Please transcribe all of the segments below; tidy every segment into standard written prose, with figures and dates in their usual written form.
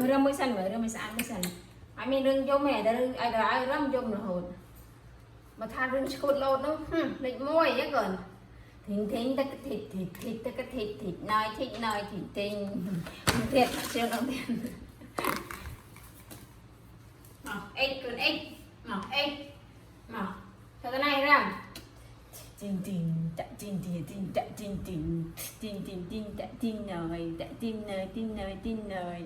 mới râm mới xanh mới râm mới xanh mới xanh ai mình rừng cho mẹ ta rừng ai đó ai râm cho mình hồn mà tha rừng cột lột nó định môi nhá còn thỉnh thỉnh ta cái thịt ta cái thịt nói thịt tình thiệt siêu đồng tiền ếch con ếch mà cho cái này ra tin tin đã tin lời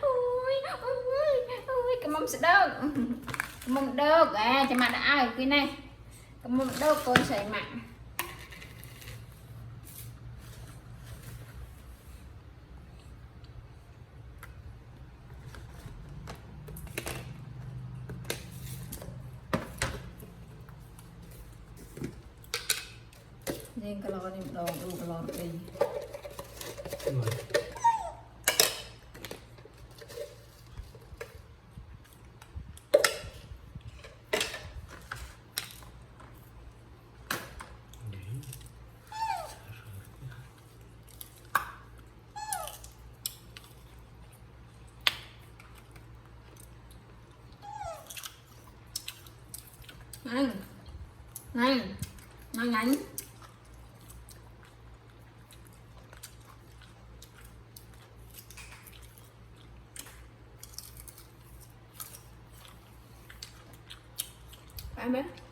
ôi cái mông sẽ đâu mông đâu à cho mặt đã ai cái này cái mông đâu con sấy mạnh riêng cái lò này đồ đủ cái lò đi này nhanh phải biết